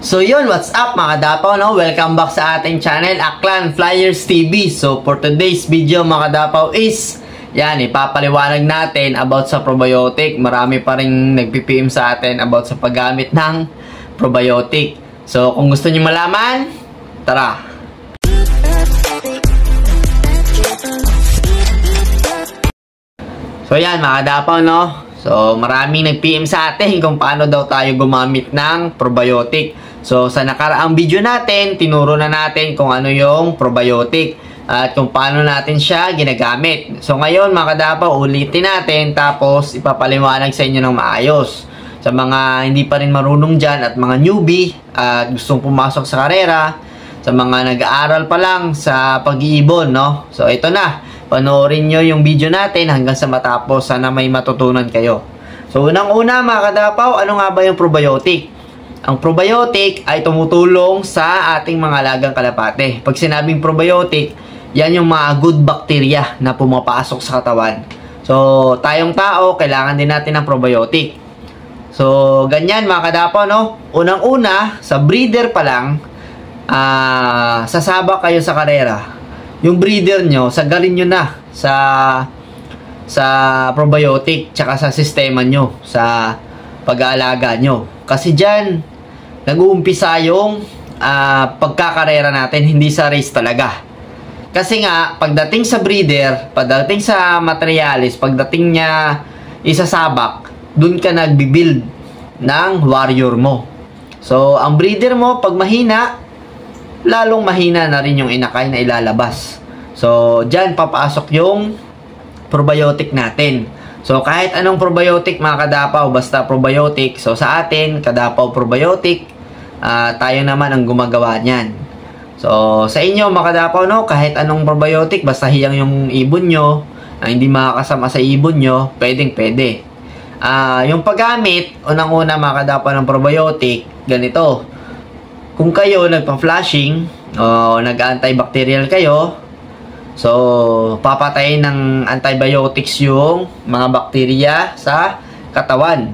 So yun, what's up mga kadapaw, no? Welcome back sa ating channel, Aklan Flyers TV. So for today's video mga kadapaw is, yan, ipapaliwanag natin about sa probiotic. Marami pa rin nagpipm sa atin about sa paggamit ng probiotic. So kung gusto niyo malaman, tara! So yan mga kadapaw, no? So maraming nag-PM sa atin kung paano daw tayo gumamit ng probiotic. So sa nakaraang video natin, tinuro na natin kung ano yung probiotic at kung paano natin siya ginagamit. So ngayon mga kadapaw, ulitin natin tapos ipapaliwanag sa inyo ng maayos. Sa mga hindi pa rin marunong dyan at mga newbie at gustong pumasok sa karera, sa mga nag-aaral pa lang sa pag-iibon, no? So ito na, panoorin nyo yung video natin hanggang sa matapos. Sana may matutunan kayo. So unang-una mga kadapaw, ano nga ba yung probiotic? Ang probiotic ay tumutulong sa ating mga alagang kalapate. Pag sinabing probiotic, yan yung mga good bacteria na pumapasok sa katawan. So, tayong tao, kailangan din natin ng probiotic. So, ganyan mga kadapaw, no? Unang-una, sa breeder pa lang, sasabak kayo sa karera. Yung breeder nyo, sagalin nyo na sa probiotic, tsaka sa sistema nyo, sa pag-aalaga nyo. Kasi dyan, nag-uumpisa yung pagkakarera natin, hindi sa race talaga. Kasi nga, pagdating sa breeder, pagdating sa materialis, pagdating niya isasabak, dun ka nagbibuild ng warrior mo. So, ang breeder mo, pag mahina, lalong mahina na rin yung inakay na ilalabas. So, dyan papasok yung probiotic natin. So, kahit anong probiotic mga kadapaw, basta probiotic. So, sa atin, kadapaw probiotic, tayo naman ang gumagawa niyan. So, sa inyo mga kadapaw, no, kahit anong probiotic, basta hiyang yung ibon nyo, hindi makakasama sa ibon nyo, pwedeng-pwede. Yung paggamit, unang-una mga kadapaw ng probiotic, ganito. Kung kayo nagpa-flushing, o nag-antibacterial kayo, so, papatayin ng antibiotics yung mga bakterya sa katawan.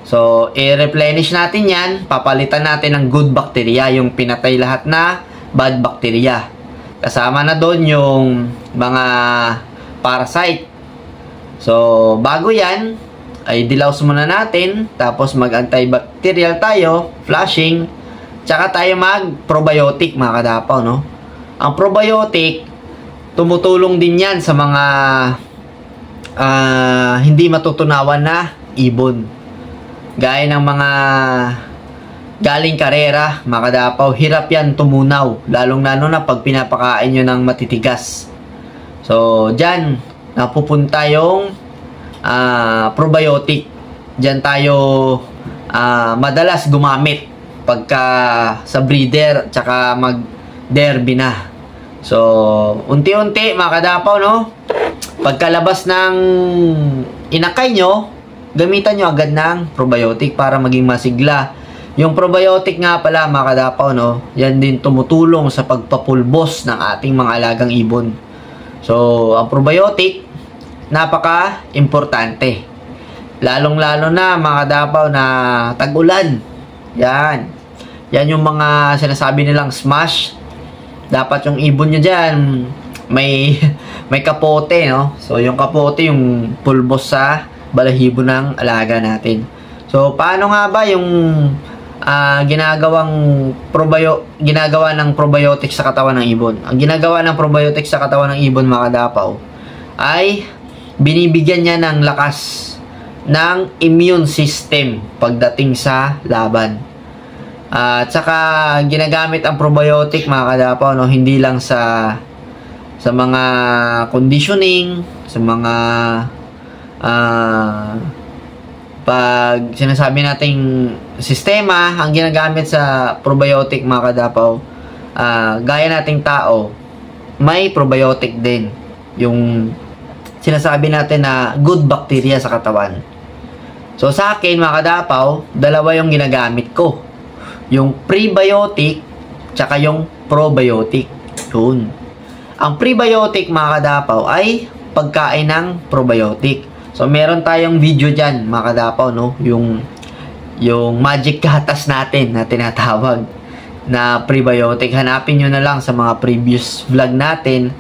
So, i-replenish natin yan. Papalitan natin ng good bacteria, yung pinatay lahat na bad bacteria. Kasama na doon yung mga parasite. So, bago yan, ay dilaws muna natin. Tapos, mag-antibacterial tayo, flushing. Tsaka tayo mag-probiotic, mga kadapaw, no? Ang probiotic, tumutulong din yan sa mga hindi matutunawan na ibon. Gaya ng mga galing karera, mga kadapaw, hirap yan tumunaw. Lalong-lalo na pag pinapakain nyo ng matitigas. So, dyan, napupunta yung probiotic. Dyan tayo madalas gumamit pagka sa breeder, tsaka mag-derby na. So, unti-unti mga kadapaw, no? Pagkalabas ng inakay nyo, gamitan nyo agad ng probiotic para maging masigla. Yung probiotic nga pala mga kadapaw, no? Yan din tumutulong sa pagpapulbos ng ating mga alagang ibon. So, ang probiotic, napaka-importante. Lalong-lalo na mga kadapaw na tag-ulan. Yan. Yan yung mga sinasabi nilang smash. Dapat yung ibon nyo dyan, may kapote, no? So, yung kapote, yung pulbos sa balahibo ng alaga natin. So, paano nga ba yung ginagawa ng probiotic sa katawan ng ibon? Ang ginagawa ng probiotic sa katawan ng ibon, mga kadapaw, ay binibigyan niya ng lakas ng immune system pagdating sa laban. At saka ginagamit ang probiotic mga kadapaw, no, hindi lang sa mga conditioning, sa mga pag sinasabi nating sistema, ang ginagamit sa probiotic mga kadapaw, gaya nating tao, may probiotic din. Yung sinasabi natin na good bacteria sa katawan. So sa akin mga kadapaw, dalawa yung ginagamit ko. Yung prebiotic, tsaka yung probiotic. Yun. Ang prebiotic mga kadapaw ay pagkain ng probiotic. So meron tayong video dyan mga kadapaw, no? Yung yung magic gatas natin na tinatawag na prebiotic. Hanapin nyo na lang sa mga previous vlog natin,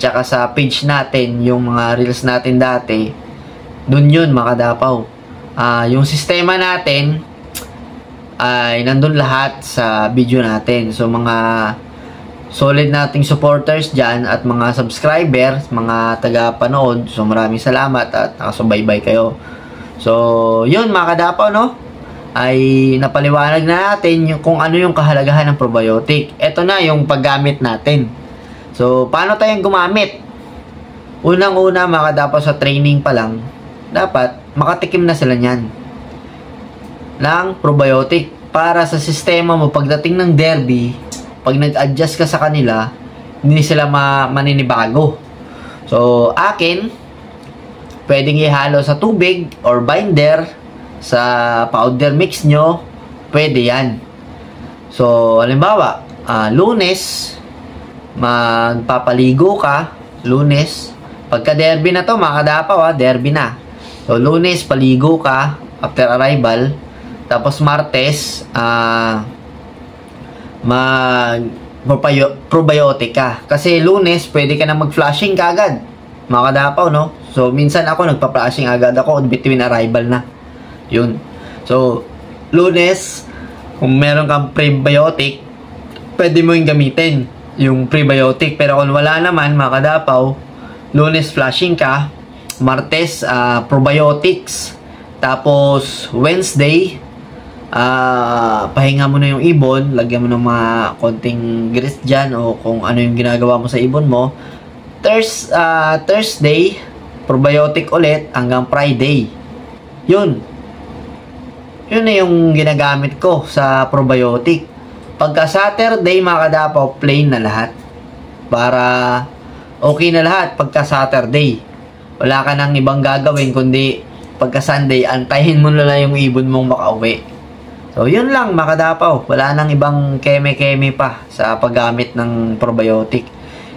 tsaka sa page natin, yung mga reels natin dati. Dun yun, mga kadapaw. Yung sistema natin ay nandun lahat sa video natin. So, mga solid nating supporters dyan at mga subscribers, mga taga-panood, so maraming salamat at nakasubaybay kayo. So, yun mga kadapaw, no? Ay napaliwanag na natin yung, kung ano yung kahalagahan ng probiotic. Ito na yung paggamit natin. So, paano tayong gumamit? Unang-una mga kadapaw, sa training pa lang, dapat makatikim na sila niyan ng probiotic para sa sistema mo pagdating ng derby. Pag nag-adjust ka sa kanila, hindi sila maninibago. So, akin, pwedeng ihalo sa tubig or binder, sa powder mix nyo, pwede yan. So, halimbawa, Lunes, magpapaligo ka, Lunes, pagka derby na to, mga kadapaw, derby na. So, Lunes, paligo ka, after arrival, tapos Martes, probiotic ka. Kasi Lunes, pwede ka na mag-flushing kagad, mga kadapaw, no? So, minsan ako, nagpa-flushing agad ako between arrival na. Yun. So, Lunes, kung meron kang prebiotic, pwede mo yung gamitin, yung prebiotic. Pero kung wala naman, mga kadapaw, Lunes, flushing ka, Martes, probiotics, tapos, Wednesday, pahinga mo na yung ibon, lagyan mo ng mga konting grease dyan o kung ano yung ginagawa mo sa ibon mo. Thursday, probiotic ulit hanggang Friday. Yun na yung ginagamit ko sa probiotic. Pagka Saturday, mga kadapaw, plain na lahat. Para okay na lahat pagka Saturday. Wala ka nang ibang gagawin, kundi pagka Sunday, antayin mo na lang yung ibon mong makauwi. So, yun lang mga kadapaw. Wala nang ibang keme-keme pa sa paggamit ng probiotic.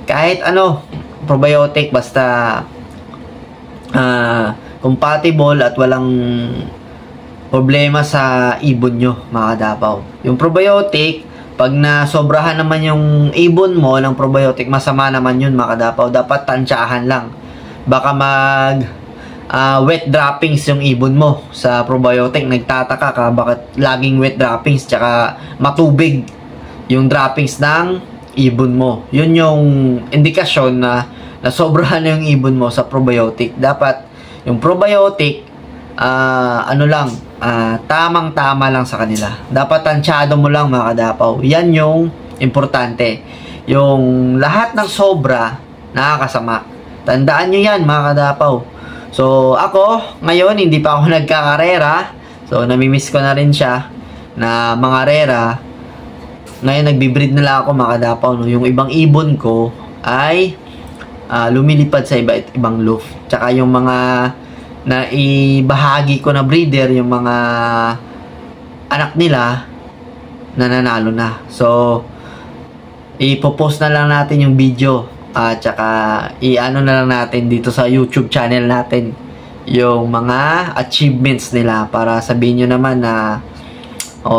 Kahit ano, probiotic, basta compatible at walang problema sa ibon nyo, mga kadapaw. Yung probiotic, pag nasobrahan naman yung ibon mo ng probiotic, masama naman yun, mga kadapaw. Dapat tansyahan lang. Baka wet droppings yung ibon mo sa probiotic. Nagtataka ka bakit laging wet droppings, tsaka matubig yung droppings ng ibon mo. Yun yung indikasyon na nasobrahan na yung ibon mo sa probiotic. Dapat yung probiotic, tamang-tama lang sa kanila. Dapat tansyado mo lang, mga kadapaw. Yan yung importante. Yung lahat ng sobra, nakakasama. Tandaan nyo yan, mga kadapaw. So, ako, ngayon, hindi pa ako nagkakarera. So, namimiss ko na rin siya na mga rera. Ngayon, nagbibreed na lang ako, mga kadapaw. No? Yung ibang ibon ko ay lumilipad sa ibang loof. Tsaka yung mga na ibahagi ko na breeder, yung mga anak nila nananalo na. So, ipopost na lang natin yung video at saka i-ano na lang natin dito sa YouTube channel natin yung mga achievements nila para sabihin nyo naman na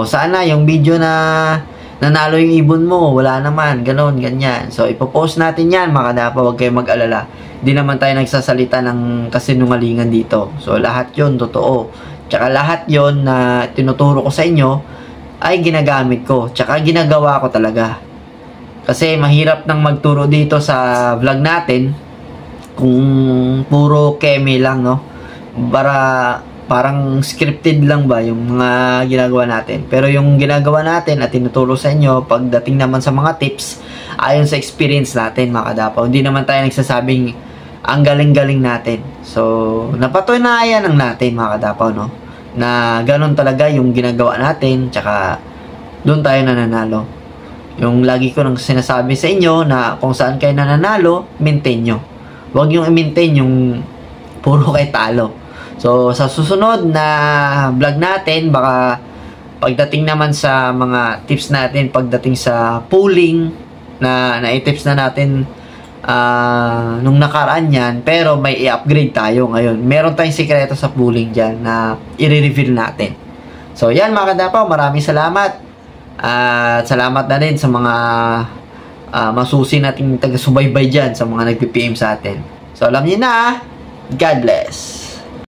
sana yung video na nanalo yung ibon mo, wala naman, ganon, ganyan. So, ipopost natin yan, mga kadapaw, huwag kayong mag-alala. Hindi naman tayo nagsasalita ng kasinungalingan dito. So, lahat yon totoo. Tsaka lahat yon na tinuturo ko sa inyo ay ginagamit ko. Tsaka ginagawa ko talaga. Kasi mahirap nang magturo dito sa vlog natin kung puro keme lang, no? Parang scripted lang ba yung mga ginagawa natin. Pero yung ginagawa natin at tinuturo sa inyo pagdating naman sa mga tips ayon sa experience natin, mga kadapaw. Hindi naman tayo nagsasabing ang galing-galing natin. So, napatunayan ng natin, mga kadapaw, no? Na ganun talaga yung ginagawa natin, tsaka doon tayo nananalo. Yung lagi ko nang sinasabi sa inyo na kung saan kayo nananalo, maintain nyo. Huwag yung i-maintain yung puro kayo talo. So, sa susunod na vlog natin, baka pagdating naman sa mga tips natin, pagdating sa pooling, na i-tips na natin nung nakaraan yan, pero may i-upgrade tayo ngayon. Meron tayong sikreto sa pooling dyan na i-reveal natin. So, yan mga kadapaw, maraming salamat. At salamat na rin sa mga masusi nating taga-subaybay dyan sa mga nagpipm sa atin. So, alam niyo na, God bless.